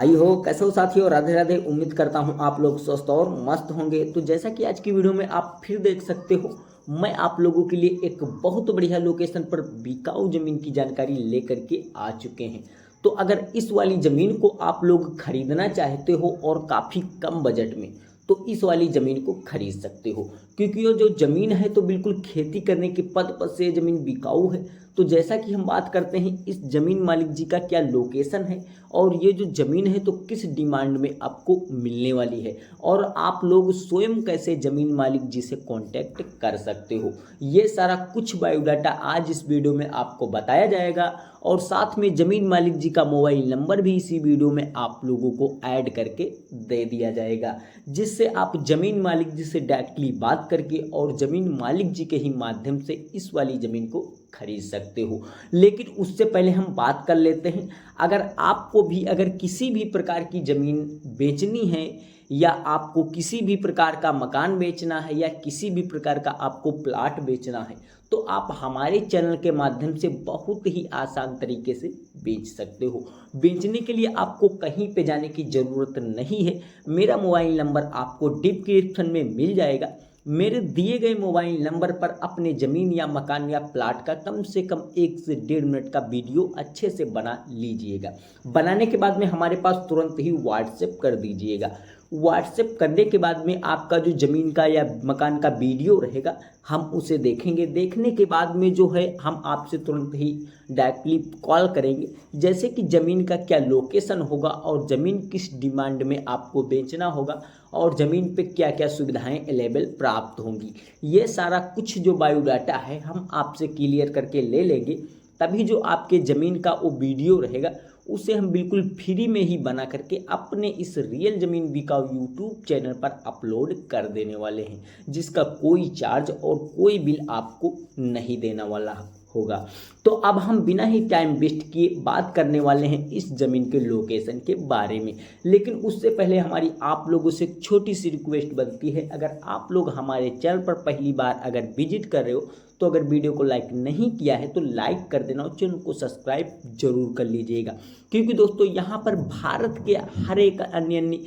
आई हो कैसे हो साथियों। राधे राधे। उम्मीद करता हूँ आप लोग स्वस्थ और मस्त होंगे। तो जैसा कि आज की वीडियो में आप फिर देख सकते हो, मैं आप लोगों के लिए एक बहुत बढ़िया लोकेशन पर बिकाऊ जमीन की जानकारी लेकर के आ चुके हैं। तो अगर इस वाली जमीन को आप लोग खरीदना चाहते हो और काफ़ी कम बजट में, तो इस वाली ज़मीन को खरीद सकते हो, क्योंकि ये जो ज़मीन है तो बिल्कुल खेती करने के पद से ये ज़मीन बिकाऊ है। तो जैसा कि हम बात करते हैं इस ज़मीन मालिक जी का क्या लोकेशन है और ये जो ज़मीन है तो किस डिमांड में आपको मिलने वाली है, और आप लोग स्वयं कैसे ज़मीन मालिक जी से कांटेक्ट कर सकते हो, ये सारा कुछ बायोडाटा आज इस वीडियो में आपको बताया जाएगा। और साथ में ज़मीन मालिक जी का मोबाइल नंबर भी इसी वीडियो में आप लोगों को ऐड करके दे दिया जाएगा, जिससे आप ज़मीन मालिक जी से डायरेक्टली बात करके और ज़मीन मालिक जी के ही माध्यम से इस वाली ज़मीन को खरीद सकते हो। लेकिन उससे पहले हम बात कर लेते हैं, अगर आपको भी अगर किसी भी प्रकार की ज़मीन बेचनी है या आपको किसी भी प्रकार का मकान बेचना है या किसी भी प्रकार का आपको प्लाट बेचना है, तो आप हमारे चैनल के माध्यम से बहुत ही आसान तरीके से बेच सकते हो। बेचने के लिए आपको कहीं पे जाने की ज़रूरत नहीं है। मेरा मोबाइल नंबर आपको डिस्क्रिप्शन में मिल जाएगा। मेरे दिए गए मोबाइल नंबर पर अपने ज़मीन या मकान या प्लाट का कम से कम 1 से 1.5 मिनट का वीडियो अच्छे से बना लीजिएगा। बनाने के बाद में हमारे पास तुरंत ही व्हाट्सएप कर दीजिएगा। व्हाट्सएप करने के बाद में आपका जो ज़मीन का या मकान का वीडियो रहेगा हम उसे देखेंगे। देखने के बाद में जो है हम आपसे तुरंत ही डायरेक्टली कॉल करेंगे, जैसे कि ज़मीन का क्या लोकेशन होगा और ज़मीन किस डिमांड में आपको बेचना होगा और ज़मीन पे क्या क्या सुविधाएं अवेलेबल प्राप्त होंगी, ये सारा कुछ जो बायोडाटा है हम आपसे क्लियर करके ले लेंगे। तभी जो आपके ज़मीन का वो वीडियो रहेगा उसे हम बिल्कुल फ्री में ही बना करके अपने इस रियल ज़मीन बिकाऊ यूट्यूब चैनल पर अपलोड कर देने वाले हैं, जिसका कोई चार्ज और कोई बिल आपको नहीं देना वाला होगा। तो अब हम बिना ही टाइम वेस्ट किए बात करने वाले हैं इस ज़मीन के लोकेशन के बारे में। लेकिन उससे पहले हमारी आप लोगों से एक छोटी सी रिक्वेस्ट बनती है, अगर आप लोग हमारे चैनल पर पहली बार अगर विजिट कर रहे हो तो अगर वीडियो को लाइक नहीं किया है तो लाइक कर देना और चैनल को सब्सक्राइब जरूर कर लीजिएगा, क्योंकि दोस्तों यहाँ पर भारत के हर एक अन्य अन्य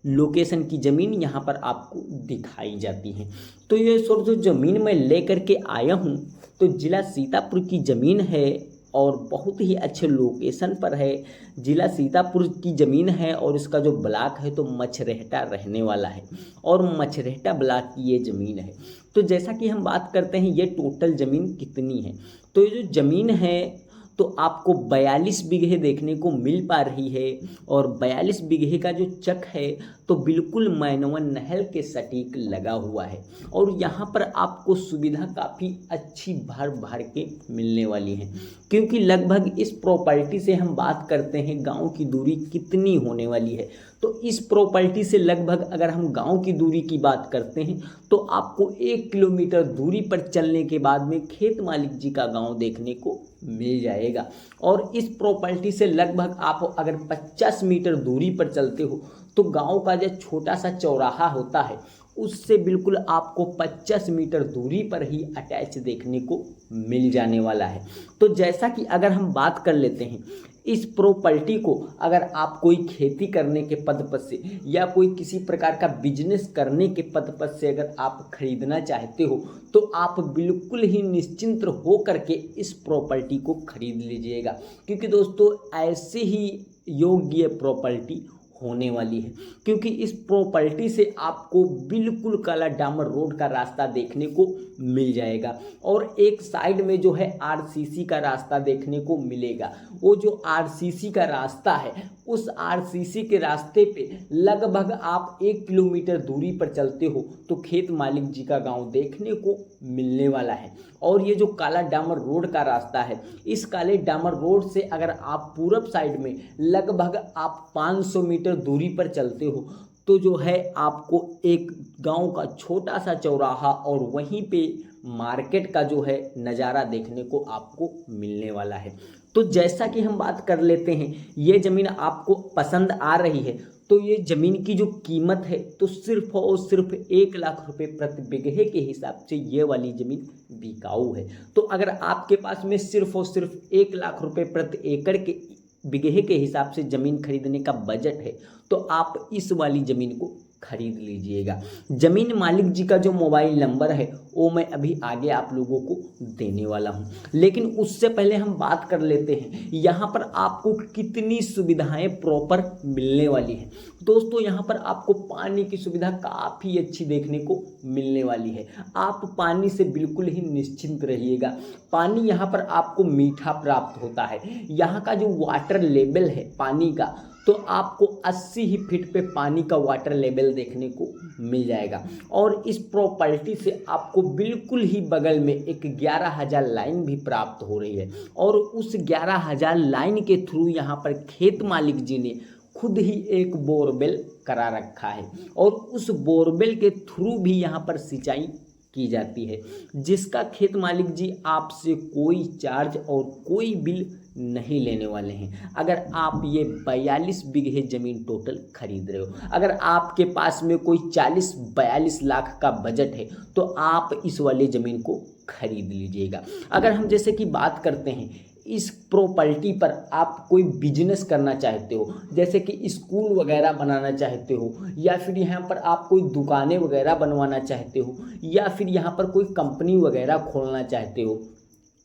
लोकेशन की ज़मीन यहाँ पर आपको दिखाई जाती है। तो ये सर जो ज़मीन मैं लेकर के आया हूँ तो ज़िला सीतापुर की ज़मीन है और बहुत ही अच्छे लोकेशन पर है। ज़िला सीतापुर की ज़मीन है और इसका जो ब्लॉक है तो मछरेहटा रहने वाला है और मछरेहटा ब्लॉक की ये ज़मीन है। तो जैसा कि हम बात करते हैं ये टोटल ज़मीन कितनी है, तो ये जो ज़मीन है तो आपको 42 बीघे देखने को मिल पा रही है और 42 बीघे का जो चक है तो बिल्कुल मैनवन नहर के सटीक लगा हुआ है और यहाँ पर आपको सुविधा काफ़ी अच्छी भर भर के मिलने वाली है, क्योंकि लगभग इस प्रॉपर्टी से हम बात करते हैं गांव की दूरी कितनी होने वाली है। तो इस प्रॉपर्टी से लगभग अगर हम गांव की दूरी की बात करते हैं तो आपको 1 किलोमीटर दूरी पर चलने के बाद में खेत मालिक जी का गांव देखने को मिल जाएगा। और इस प्रॉपर्टी से लगभग आप अगर 50 मीटर दूरी पर चलते हो तो गांव का जो छोटा सा चौराहा होता है उससे बिल्कुल आपको 50 मीटर दूरी पर ही अटैच देखने को मिल जाने वाला है। तो जैसा कि अगर हम बात कर लेते हैं इस प्रॉपर्टी को, अगर आप कोई खेती करने के पद से या कोई किसी प्रकार का बिजनेस करने के पद से अगर आप खरीदना चाहते हो तो आप बिल्कुल ही निश्चिंत हो करके इस प्रॉपर्टी को खरीद लीजिएगा, क्योंकि दोस्तों ऐसे ही योग्य प्रॉपर्टी होने वाली है। क्योंकि इस प्रॉपर्टी से आपको बिल्कुल काला डामर रोड का रास्ता देखने को मिल जाएगा और एक साइड में जो है आरसीसी का रास्ता देखने को मिलेगा। वो जो आरसीसी का रास्ता है उस आरसीसी के रास्ते पे लगभग आप 1 किलोमीटर दूरी पर चलते हो तो खेत मालिक जी का गांव देखने को मिलने वाला है। और ये जो काला डामर रोड का रास्ता है, इस काले डामर रोड से अगर आप पूरब साइड में लगभग आप 500 मीटर दूरी पर चलते हो तो जो है आपको एक गांव का छोटा सा चौराहा और वहीं पे मार्केट का जो है नज़ारा देखने को आपको मिलने वाला है। तो जैसा कि हम बात कर लेते हैं, ये ज़मीन आपको पसंद आ रही है तो ये ज़मीन की जो कीमत है तो सिर्फ और सिर्फ 1 लाख रुपए प्रति बीघे के हिसाब से ये वाली ज़मीन बिकाऊ है। तो अगर आपके पास में सिर्फ और सिर्फ 1 लाख रुपए प्रति एकड़ के बीघे के हिसाब से ज़मीन खरीदने का बजट है तो आप इस वाली ज़मीन को खरीद लीजिएगा। ज़मीन मालिक जी का जो मोबाइल नंबर है वो मैं अभी आगे आप लोगों को देने वाला हूँ, लेकिन उससे पहले हम बात कर लेते हैं यहाँ पर आपको कितनी सुविधाएं प्रॉपर मिलने वाली हैं। दोस्तों यहाँ पर आपको पानी की सुविधा काफ़ी अच्छी देखने को मिलने वाली है। आप पानी से बिल्कुल ही निश्चिंत रहिएगा। पानी यहाँ पर आपको मीठा प्राप्त होता है। यहाँ का जो वाटर लेवल है पानी का, तो आपको 80 ही फीट पे पानी का वाटर लेवल देखने को मिल जाएगा। और इस प्रॉपर्टी से आपको बिल्कुल ही बगल में एक 11,000 लाइन भी प्राप्त हो रही है। और उस 11,000 लाइन के थ्रू यहाँ पर खेत मालिक जी ने खुद ही एक बोरवेल करा रखा है और उस बोरवेल के थ्रू भी यहाँ पर सिंचाई की जाती है, जिसका खेत मालिक जी आपसे कोई चार्ज और कोई बिल नहीं लेने वाले हैं। अगर आप ये 42 बीघे ज़मीन टोटल खरीद रहे हो, अगर आपके पास में कोई 40-42 लाख का बजट है तो आप इस वाली ज़मीन को खरीद लीजिएगा। अगर हम जैसे कि बात करते हैं इस प्रॉपर्टी पर आप कोई बिजनेस करना चाहते हो, जैसे कि स्कूल वगैरह बनाना चाहते हो, या फिर यहाँ पर आप कोई दुकानें वगैरह बनवाना चाहते हो, या फिर यहाँ पर कोई कंपनी वगैरह खोलना चाहते हो,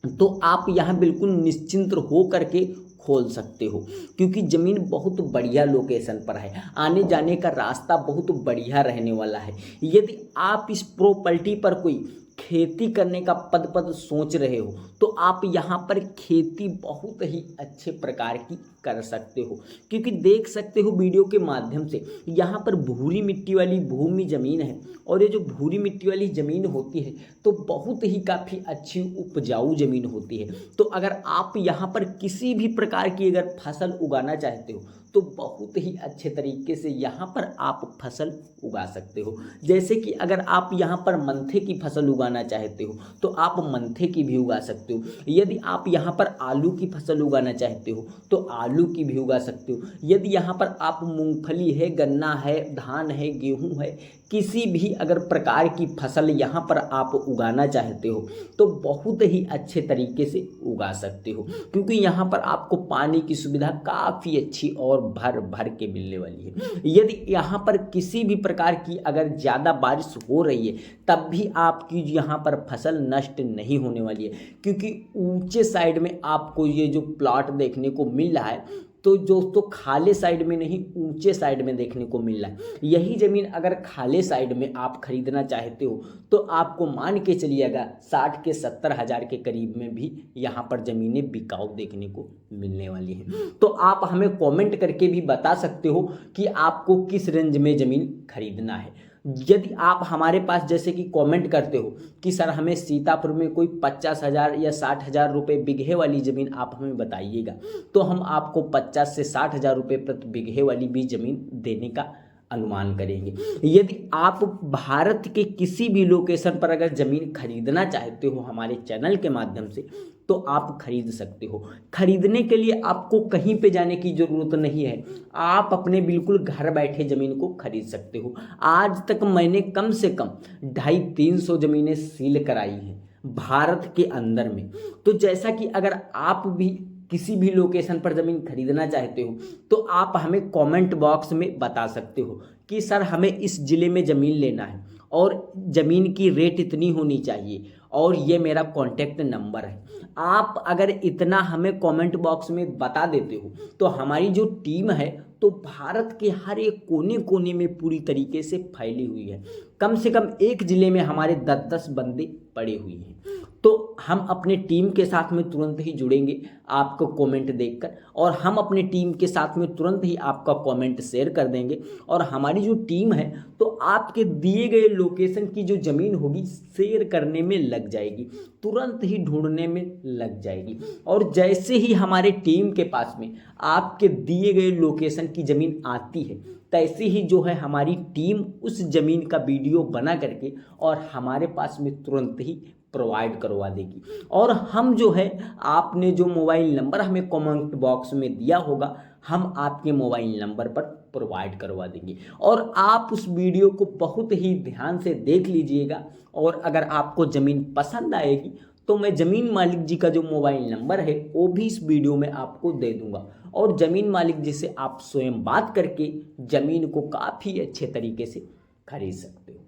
तो आप यहाँ बिल्कुल निश्चिंत हो करके खोल सकते हो, क्योंकि ज़मीन बहुत बढ़िया लोकेशन पर है। आने जाने का रास्ता बहुत बढ़िया रहने वाला है। यदि आप इस प्रॉपर्टी पर कोई खेती करने का पद सोच रहे हो तो आप यहाँ पर खेती बहुत ही अच्छे प्रकार की कर सकते हो, क्योंकि देख सकते हो वीडियो के माध्यम से यहाँ पर भूरी मिट्टी वाली भूमि ज़मीन है। और ये जो भूरी मिट्टी वाली ज़मीन होती है तो बहुत ही काफ़ी अच्छी उपजाऊ ज़मीन होती है। तो अगर आप यहाँ पर किसी भी प्रकार की अगर फसल उगाना चाहते हो तो बहुत ही अच्छे तरीके से यहाँ पर आप फसल उगा सकते हो। जैसे कि अगर आप यहाँ पर मंथे की फसल उगाना चाहते हो तो आप मंथे की भी उगा सकते हो। यदि आप यहाँ पर आलू की फसल उगाना चाहते हो तो आलू की भी उगा सकते हो। यदि यहाँ पर आप मूंगफली है, गन्ना है, धान है, गेहूँ है, किसी भी अगर प्रकार की फसल यहाँ पर आप उगाना चाहते हो तो बहुत ही अच्छे तरीके से उगा सकते हो, क्योंकि यहाँ पर आपको पानी की सुविधा काफ़ी अच्छी और भर भर के मिलने वाली है। यदि यहाँ पर किसी भी प्रकार की अगर ज़्यादा बारिश हो रही है तब भी आपकी यहाँ पर फसल नष्ट नहीं होने वाली है, क्योंकि ऊंचे साइड में आपको ये जो प्लॉट देखने को मिल रहा है तो दोस्तों खाले साइड में नहीं, ऊंचे साइड में देखने को मिल रहा है। यही ज़मीन अगर खाले साइड में आप खरीदना चाहते हो तो आपको मान के चलिएगा 60 के 70 हज़ार के करीब में भी यहाँ पर ज़मीनें बिकाऊ देखने को मिलने वाली हैं। तो आप हमें कमेंट करके भी बता सकते हो कि आपको किस रेंज में ज़मीन खरीदना है। यदि आप हमारे पास जैसे कि कमेंट करते हो कि सर हमें सीतापुर में कोई 50,000 या 60,000 रुपये बीघे वाली ज़मीन आप हमें बताइएगा, तो हम आपको 50 से 60,000 रुपये प्रति बीघे वाली भी ज़मीन देने का अनुमान करेंगे। यदि आप भारत के किसी भी लोकेशन पर अगर ज़मीन खरीदना चाहते हो हमारे चैनल के माध्यम से तो आप खरीद सकते हो। खरीदने के लिए आपको कहीं पे जाने की ज़रूरत नहीं है, आप अपने बिल्कुल घर बैठे ज़मीन को खरीद सकते हो। आज तक मैंने कम से कम 250-300 ज़मीनें सील कराई हैं भारत के अंदर में। तो जैसा कि अगर आप भी किसी भी लोकेशन पर ज़मीन खरीदना चाहते हो तो आप हमें कमेंट बॉक्स में बता सकते हो कि सर हमें इस ज़िले में ज़मीन लेना है और ज़मीन की रेट इतनी होनी चाहिए और ये मेरा कॉन्टैक्ट नंबर है। आप अगर इतना हमें कमेंट बॉक्स में बता देते हो तो हमारी जो टीम है तो भारत के हर एक कोने कोने में पूरी तरीके से फैली हुई है। कम से कम एक ज़िले में हमारे 10-10 बंदे पड़े हुए हैं। तो हम अपने टीम के साथ में तुरंत ही जुड़ेंगे आपको कमेंट देखकर, और हम अपनी टीम के साथ में तुरंत ही आपका कमेंट शेयर कर देंगे। और हमारी जो टीम है तो आपके दिए गए लोकेशन की जो ज़मीन होगी शेयर करने में लग जाएगी, तुरंत ही ढूंढने में लग जाएगी। और जैसे ही हमारे टीम के पास में आपके दिए गए लोकेशन की ज़मीन आती है तैसे ही जो है हमारी टीम उस ज़मीन का वीडियो बना करके और हमारे पास में तुरंत ही प्रोवाइड करवा देगी। और हम जो है आपने जो मोबाइल नंबर हमें कमेंट बॉक्स में दिया होगा हम आपके मोबाइल नंबर पर प्रोवाइड करवा देंगे। और आप उस वीडियो को बहुत ही ध्यान से देख लीजिएगा, और अगर आपको ज़मीन पसंद आएगी तो मैं ज़मीन मालिक जी का जो मोबाइल नंबर है वो भी इस वीडियो में आपको दे दूंगा। और ज़मीन मालिक जिससे आप स्वयं बात करके ज़मीन को काफ़ी अच्छे तरीके से खरीद सकते हो।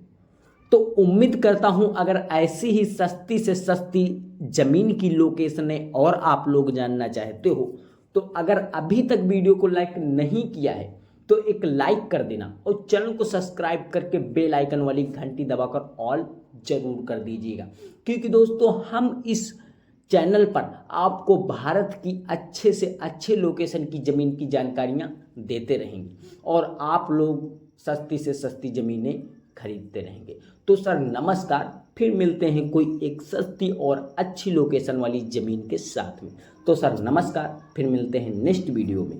तो उम्मीद करता हूं अगर ऐसी ही सस्ती से सस्ती ज़मीन की लोकेशनें और आप लोग जानना चाहते हो तो अगर अभी तक वीडियो को लाइक नहीं किया है तो एक लाइक कर देना और चैनल को सब्सक्राइब करके बेल आइकन वाली घंटी दबाकर ऑल जरूर कर दीजिएगा, क्योंकि दोस्तों हम इस चैनल पर आपको भारत की अच्छे से अच्छे लोकेशन की ज़मीन की जानकारियां देते रहेंगे और आप लोग सस्ती से सस्ती ज़मीनें खरीदते रहेंगे। तो सर नमस्कार, फिर मिलते हैं कोई एक सस्ती और अच्छी लोकेशन वाली ज़मीन के साथ में। तो सर नमस्कार, फिर मिलते हैं नेक्स्ट वीडियो में।